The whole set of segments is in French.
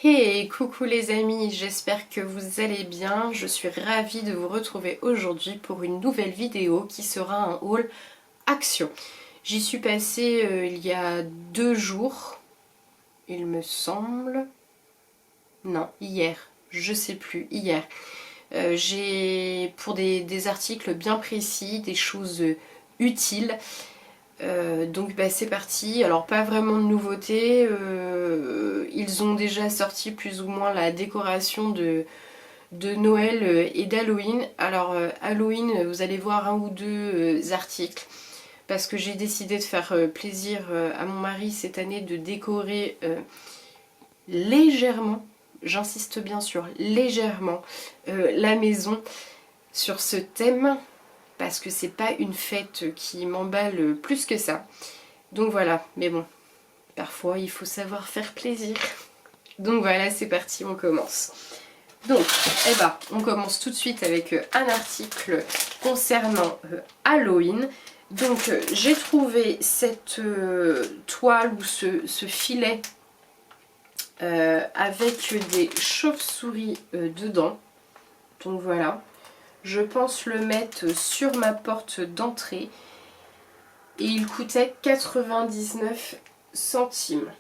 Hey, coucou les amis, j'espère que vous allez bien. Je suis ravie de vous retrouver aujourd'hui pour une nouvelle vidéo qui sera un haul action. J'y suis passée il y a 2 jours, il me semble. Non, hier, je sais plus, hier. J'ai pour des articles bien précis, des choses utiles. Donc bah, c'est parti, alors pas vraiment de nouveautés, ils ont déjà sorti plus ou moins la décoration de Noël et d'Halloween. Alors Halloween, vous allez voir un ou deux articles parce que j'ai décidé de faire plaisir à mon mari cette année de décorer légèrement, j'insiste bien sur légèrement, la maison sur ce thème parce que c'est pas une fête qui m'emballe plus que ça. Donc voilà, mais bon, parfois il faut savoir faire plaisir. Donc voilà, c'est parti, on commence. Donc, eh ben, on commence tout de suite avec un article concernant Halloween. Donc j'ai trouvé cette toile ou ce filet avec des chauves-souris dedans. Donc voilà. Je pense le mettre sur ma porte d'entrée et il coûtait 99 centimes.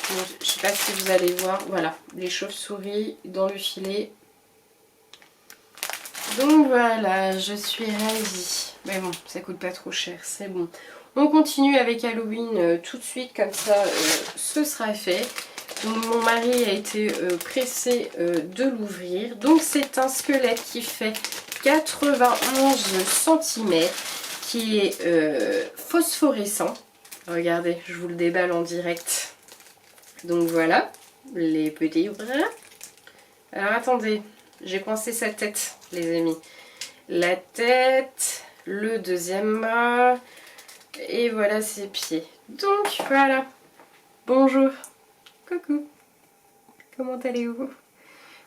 Donc, je ne sais pas si vous allez voir, voilà, les chauves-souris dans le filet. Donc voilà, je suis ravie. Mais bon, ça coûte pas trop cher, c'est bon. On continue avec Halloween tout de suite, comme ça ce sera fait. Donc mon mari a été pressé de l'ouvrir. Donc c'est un squelette qui fait 91 cm, qui est phosphorescent. Regardez, je vous le déballe en direct. Donc voilà, les petits bras. Alors attendez, j'ai coincé sa tête, les amis. La tête, le deuxième bras, et voilà ses pieds. Donc voilà, bonjour. Coucou, comment allez-vous?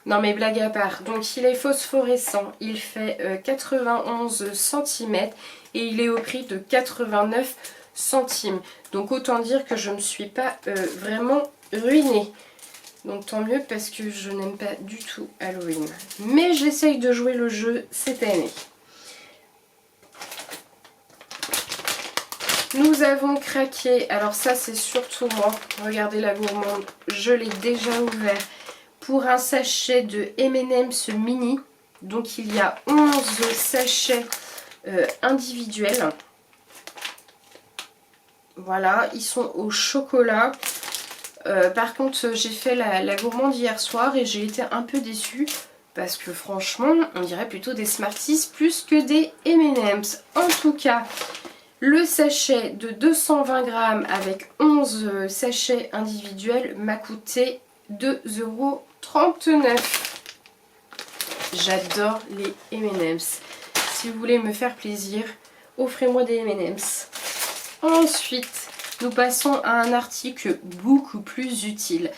Non mais blague à part, donc il est phosphorescent, il fait 91 cm et il est au prix de 89 centimes. Donc autant dire que je ne me suis pas vraiment ruinée. Donc tant mieux parce que je n'aime pas du tout Halloween. Mais j'essaye de jouer le jeu cette année. Nous avons craqué, alors ça c'est surtout moi, regardez la gourmande, je l'ai déjà ouvert, pour un sachet de M&M's mini. Donc il y a 11 sachets individuels. Voilà, ils sont au chocolat. Par contre j'ai fait la gourmande hier soir et j'ai été un peu déçue. Parce que franchement, on dirait plutôt des Smarties plus que des M&M's. En tout cas, le sachet de 220 grammes avec 11 sachets individuels m'a coûté 2,39 €. J'adore les M&M's. Si vous voulez me faire plaisir, offrez-moi des M&M's. Ensuite, nous passons à un article beaucoup plus utile.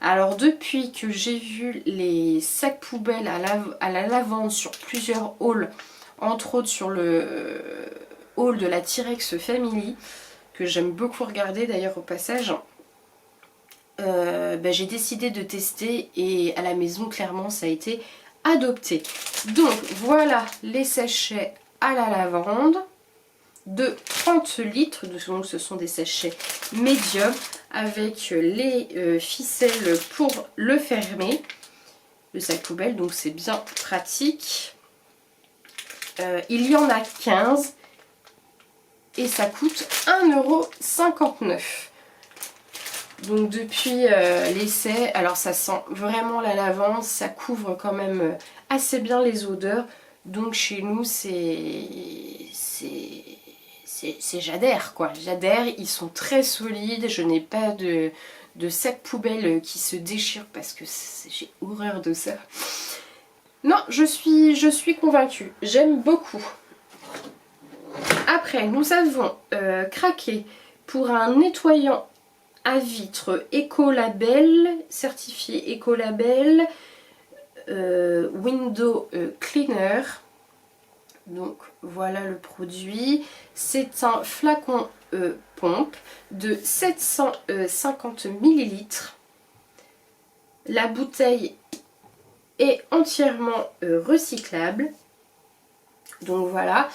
Alors depuis que j'ai vu les sacs poubelles à la lavande sur plusieurs hauls, entre autres sur le haul de la T-Rex Family, que j'aime beaucoup regarder d'ailleurs au passage, j'ai décidé de tester et à la maison clairement ça a été adopté. Donc voilà les sachets à la lavande de 30 litres, donc ce sont des sachets médium avec les ficelles pour le fermer, le sac poubelle, donc c'est bien pratique. Il y en a 15 et ça coûte 1,59 €. Donc depuis l'essai, alors ça sent vraiment la lavande, ça couvre quand même assez bien les odeurs. Donc chez nous j'adhère quoi, j'adhère, ils sont très solides, je n'ai pas de sac poubelle qui se déchire parce que j'ai horreur de ça. Non, je suis convaincue, j'aime beaucoup. Après, nous avons craqué pour un nettoyant à vitre Ecolabel, certifié Ecolabel, Window Cleaner. Donc voilà le produit. C'est un flacon pompe de 750 ml. La bouteille est entièrement recyclable. Donc voilà.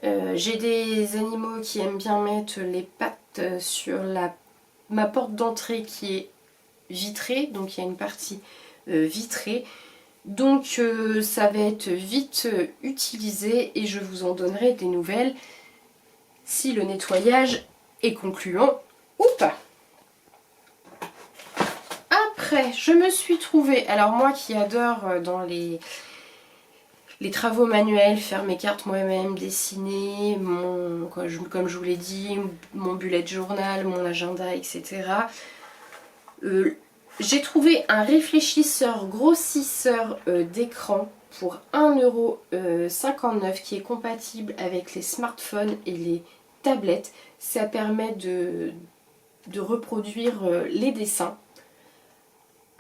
J'ai des animaux qui aiment bien mettre les pattes sur ma porte d'entrée qui est vitrée. Donc il y a une partie vitrée. Donc ça va être vite utilisé et je vous en donnerai des nouvelles si le nettoyage est concluant ou pas. Après, je me suis trouvée, alors moi qui adore dans les travaux manuels, faire mes cartes moi-même, dessiner, comme je vous l'ai dit, mon bullet journal, mon agenda, etc. J'ai trouvé un réfléchisseur grossisseur d'écran pour 1,59 € qui est compatible avec les smartphones et les tablettes. Ça permet de reproduire les dessins.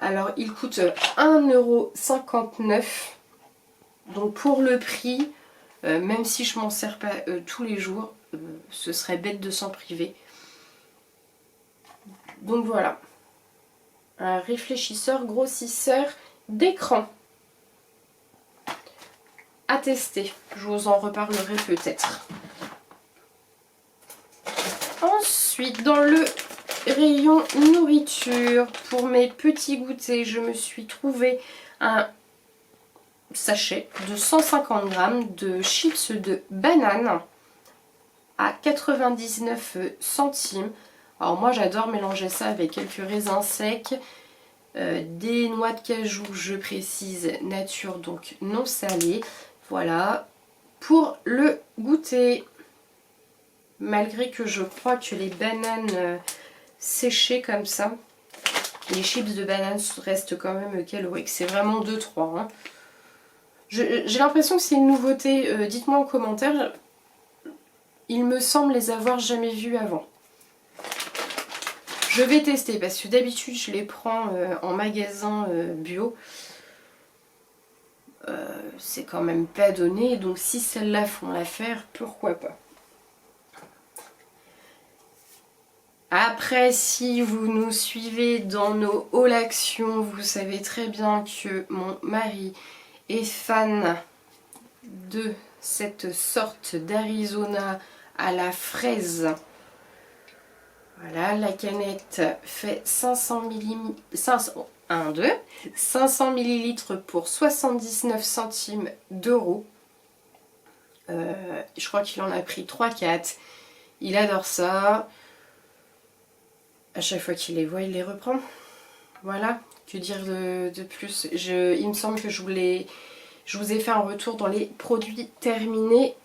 Alors il coûte 1,59 €. Donc pour le prix, même si je m'en sers pas tous les jours, ce serait bête de s'en priver. Donc voilà. Un réfléchisseur grossisseur d'écran à tester. Je vous en reparlerai peut-être. Ensuite, dans le rayon nourriture, pour mes petits goûters, je me suis trouvé un sachet de 150 grammes de chips de banane à 99 centimes. Alors moi j'adore mélanger ça avec quelques raisins secs, des noix de cajou, je précise, nature, donc non salées. Voilà, pour le goûter. Malgré que je crois que les bananes séchées comme ça, les chips de banane restent quand même caloriques. C'est vraiment 2-3. Hein. J'ai l'impression que c'est une nouveauté. Dites-moi en commentaire. Il me semble les avoir jamais vus avant. Je vais tester parce que d'habitude je les prends en magasin bio. C'est quand même pas donné. Donc si celles-là font l'affaire, pourquoi pas. Après, si vous nous suivez dans nos haul actions, vous savez très bien que mon mari est fan de cette sorte d'Arizona à la fraise. Voilà, la canette fait 500 ml pour 79 centimes d'euros. Je crois qu'il en a pris 3-4. Il adore ça. À chaque fois qu'il les voit, il les reprend. Voilà, que dire de plus. Il me semble que je vous ai fait un retour dans les produits terminés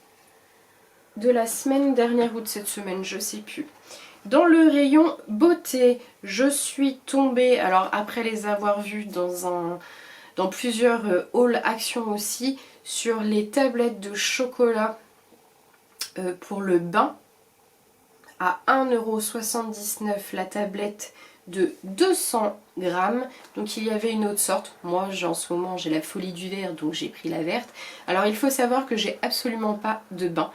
de la semaine dernière ou de cette semaine, je sais plus. Dans le rayon beauté, je suis tombée, alors après les avoir vus dans plusieurs haul actions aussi, sur les tablettes de chocolat pour le bain. À 1,79 € la tablette de 200 grammes. Donc il y avait une autre sorte. Moi en ce moment j'ai la folie du vert, donc j'ai pris la verte. Alors il faut savoir que j'ai absolument pas de bain.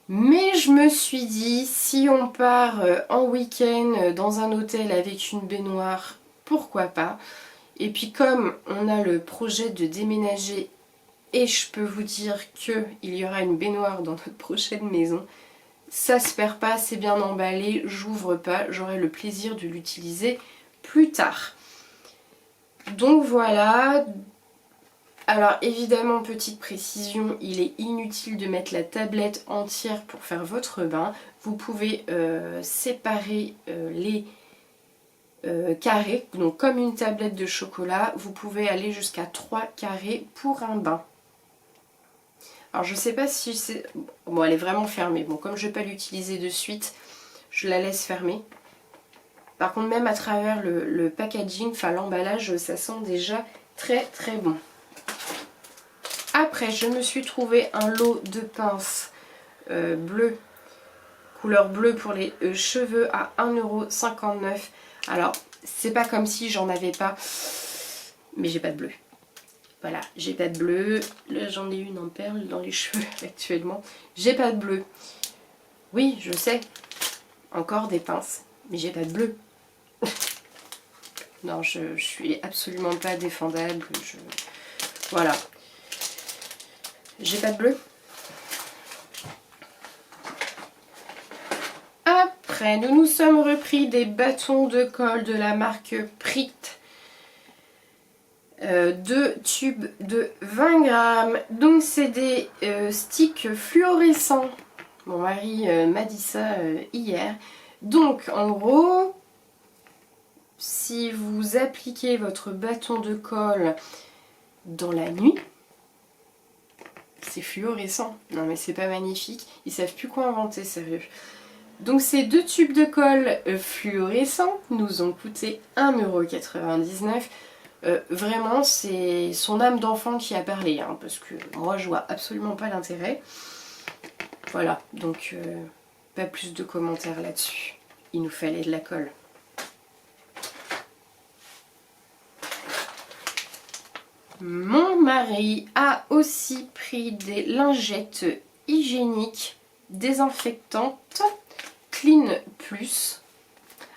Mais je me suis dit, si on part en week-end dans un hôtel avec une baignoire, pourquoi pas. Et puis comme on a le projet de déménager, et je peux vous dire qu'il y aura une baignoire dans notre prochaine maison, ça se perd pas, c'est bien emballé, j'ouvre pas, j'aurai le plaisir de l'utiliser plus tard. Donc voilà. Alors évidemment, petite précision, il est inutile de mettre la tablette entière pour faire votre bain. Vous pouvez séparer les carrés, donc comme une tablette de chocolat, vous pouvez aller jusqu'à 3 carrés pour un bain. Alors je sais pas si c'est... Bon, elle est vraiment fermée. Bon, comme je vais pas l'utiliser de suite, je la laisse fermer. Par contre, même à travers le packaging, enfin l'emballage, ça sent déjà très très bon. Après, je me suis trouvé un lot de pinces bleues, couleur bleue pour les cheveux à 1,59 €. Alors, c'est pas comme si j'en avais pas, mais j'ai pas de bleu. Voilà, j'ai pas de bleu. Là, j'en ai une en perle dans les cheveux actuellement. J'ai pas de bleu. Oui, je sais. Encore des pinces. Mais j'ai pas de bleu. Non, je suis absolument pas défendable. Voilà. J'ai pas de bleu. Après, nous nous sommes repris des bâtons de colle de la marque Pritt. 2 tubes de 20 grammes. Donc c'est des sticks fluorescents. Mon mari m'a dit ça hier. Donc en gros, si vous appliquez votre bâton de colle dans la nuit, c'est fluorescent. Non mais c'est pas magnifique. Ils savent plus quoi inventer, sérieux. Donc ces 2 tubes de colle fluorescents nous ont coûté 1,99 €. Vraiment c'est son âme d'enfant qui a parlé, hein, parce que moi je vois absolument pas l'intérêt. Voilà, donc pas plus de commentaires là-dessus. Il nous fallait de la colle. Mon mari a aussi pris des lingettes hygiéniques désinfectantes Clean Plus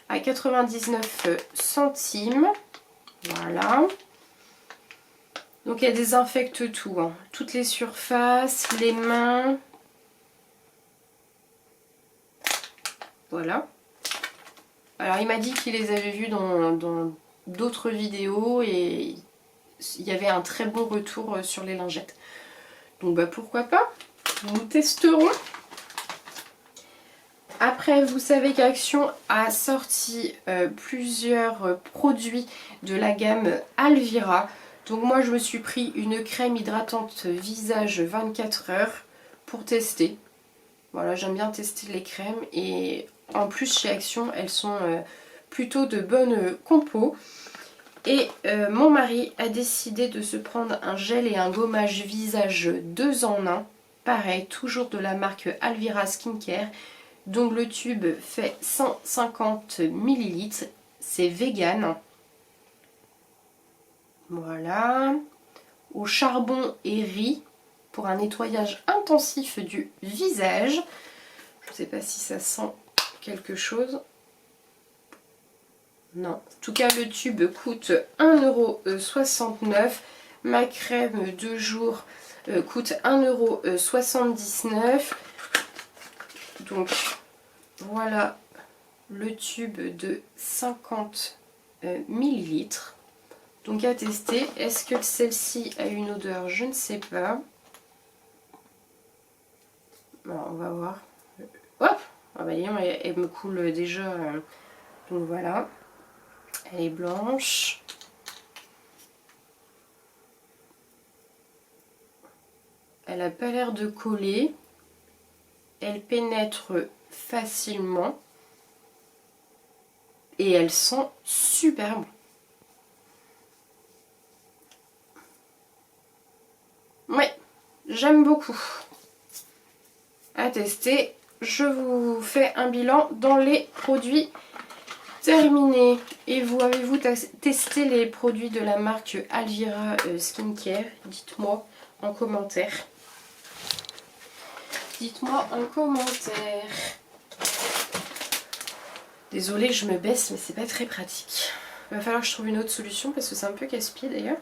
à 99 centimes. Voilà. Donc elle désinfecte tout, hein. Toutes les surfaces, les mains. Voilà. Alors il m'a dit qu'il les avait vus dans d'autres vidéos et il y avait un très bon retour sur les lingettes. Donc bah pourquoi pas, nous testerons. Après, vous savez qu'Action a sorti plusieurs produits de la gamme Alvira. Donc moi je me suis pris une crème hydratante visage 24 heures pour tester. Voilà, j'aime bien tester les crèmes et en plus chez Action elles sont plutôt de bonne compo. Et mon mari a décidé de se prendre un gel et un gommage visage 2 en 1. Pareil, toujours de la marque Alvira Skincare. Donc le tube fait 150 ml. C'est vegan. Voilà. Au charbon et riz pour un nettoyage intensif du visage. Je ne sais pas si ça sent quelque chose. Non. En tout cas, le tube coûte 1,69 €. Ma crème de jour coûte 1,79 €. Donc, voilà le tube de 50 ml. Donc, à tester. Est-ce que celle-ci a une odeur? Je ne sais pas. Alors, on va voir. Hop! Ah bah, elle me coule déjà. Donc, voilà. Elle est blanche. Elle n'a pas l'air de coller. Elle pénètre facilement. Et elle sent super bon. Ouais, j'aime beaucoup. À tester. Je vous fais un bilan dans les produits terminés. Et vous, avez-vous testé les produits de la marque Alvira Skincare? Dites-moi en commentaire. Dites-moi en commentaire. Désolée, je me baisse, mais c'est pas très pratique. Il va falloir que je trouve une autre solution parce que c'est un peu casse-pied d'ailleurs.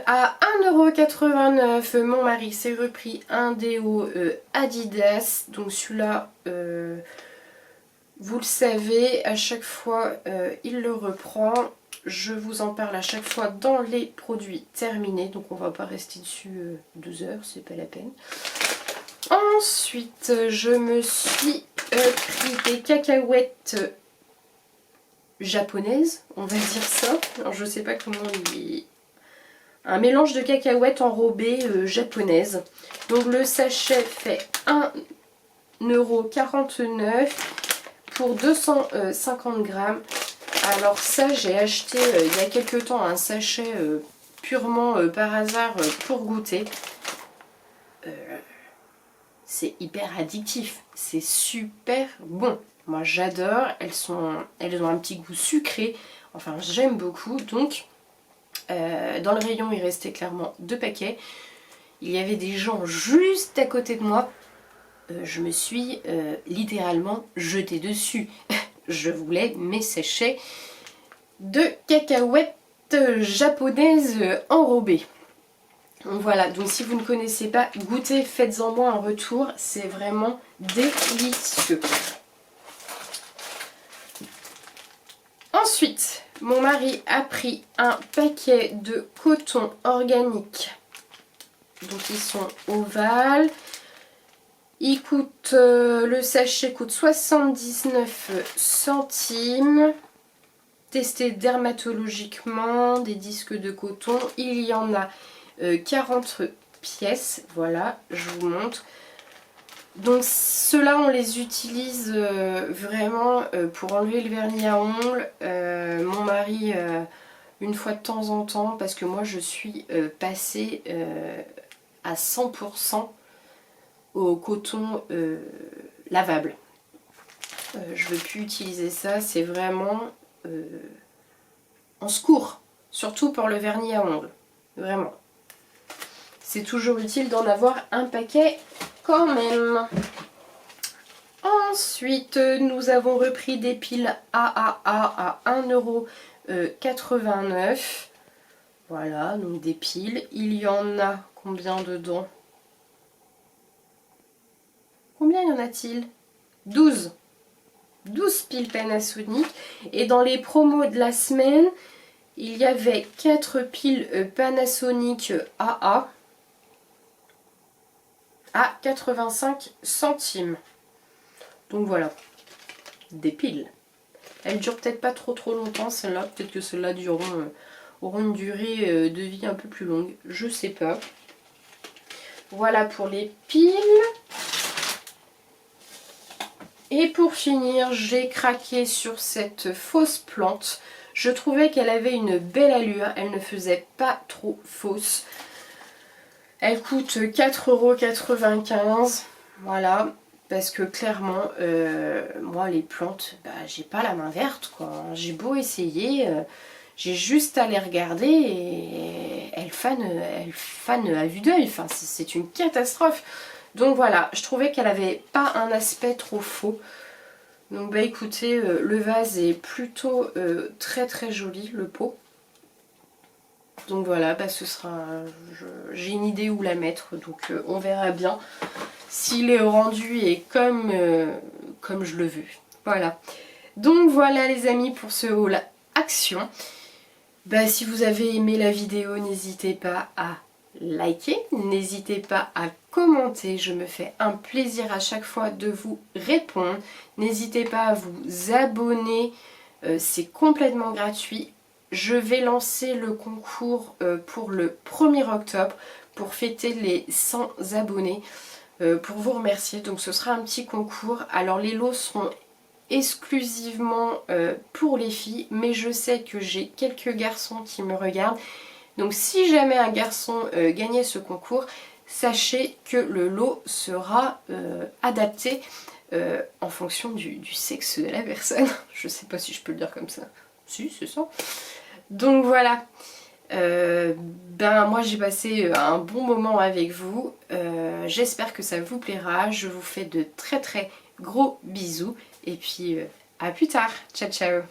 À 1,89 € mon mari s'est repris un déo Adidas. Donc celui-là, vous le savez, à chaque fois il le reprend. Je vous en parle à chaque fois dans les produits terminés. Donc on va pas rester dessus 12 heures, c'est pas la peine. Ensuite, je me suis pris des cacahuètes japonaises, on va dire ça. Alors je sais pas comment il... Un mélange de cacahuètes enrobées japonaises. Donc le sachet fait 1,49 € pour 250 grammes. Alors ça, j'ai acheté il y a quelques temps un sachet purement par hasard pour goûter. C'est hyper addictif, c'est super bon. Moi j'adore, elles ont un petit goût sucré, enfin j'aime beaucoup. Donc dans le rayon il restait clairement 2 paquets. Il y avait des gens juste à côté de moi. je me suis littéralement jetée dessus. Je voulais mes sachets de cacahuètes japonaises enrobées. Donc voilà, donc si vous ne connaissez pas, goûtez, faites-en moi un retour, c'est vraiment délicieux. Ensuite, mon mari a pris un paquet de coton organique. Donc ils sont ovales. Il coûte, le sachet coûte 79 centimes. Testé dermatologiquement, des disques de coton. Il y en a 40 pièces. Voilà, je vous montre. Donc ceux-là, on les utilise vraiment pour enlever le vernis à ongles. Mon mari, une fois de temps en temps, parce que moi je suis passée à 100% au coton lavable. Je ne veux plus utiliser ça, c'est vraiment en secours, surtout pour le vernis à ongles, vraiment. C'est toujours utile d'en avoir un paquet quand même. Ensuite, nous avons repris des piles AAA à 1,89 €. Voilà, donc des piles. Il y en a combien dedans? Combien y en a-t-il? 12. 12 piles Panasonic. Et dans les promos de la semaine, il y avait 4 piles Panasonic AA à 85 centimes. Donc voilà, des piles. Elles durent peut-être pas trop longtemps celles-là. Peut-être que celles-là auront une durée de vie un peu plus longue. Je sais pas. Voilà pour les piles. Et pour finir, j'ai craqué sur cette fausse plante. Je trouvais qu'elle avait une belle allure. Elle ne faisait pas trop fausse. Elle coûte 4,95 €. Voilà. Parce que clairement, moi les plantes, j'ai pas la main verte quoi. J'ai beau essayer, j'ai juste à les regarder et elles fanent à vue d'œil. Enfin, c'est une catastrophe. Donc voilà, je trouvais qu'elle avait pas un aspect trop faux. Donc écoutez, le vase est plutôt très joli, le pot. Donc voilà, ce sera, j'ai une idée où la mettre, donc on verra bien s'il est rendu et comme je le veux. Voilà. Donc voilà les amis pour ce haul action. Si vous avez aimé la vidéo, n'hésitez pas à liker, n'hésitez pas à commenter, je me fais un plaisir à chaque fois de vous répondre. N'hésitez pas à vous abonner, c'est complètement gratuit. Je vais lancer le concours pour le 1er octobre pour fêter les 100 abonnés. Pour vous remercier. Donc ce sera un petit concours. Alors les lots seront exclusivement pour les filles, mais je sais que j'ai quelques garçons qui me regardent. Donc si jamais un garçon gagnait ce concours, sachez que le lot sera adapté en fonction du sexe de la personne. Je sais pas si je peux le dire comme ça. Si, c'est ça. Donc voilà. Moi j'ai passé un bon moment avec vous, j'espère que ça vous plaira, je vous fais de très gros bisous et puis à plus tard, ciao ciao.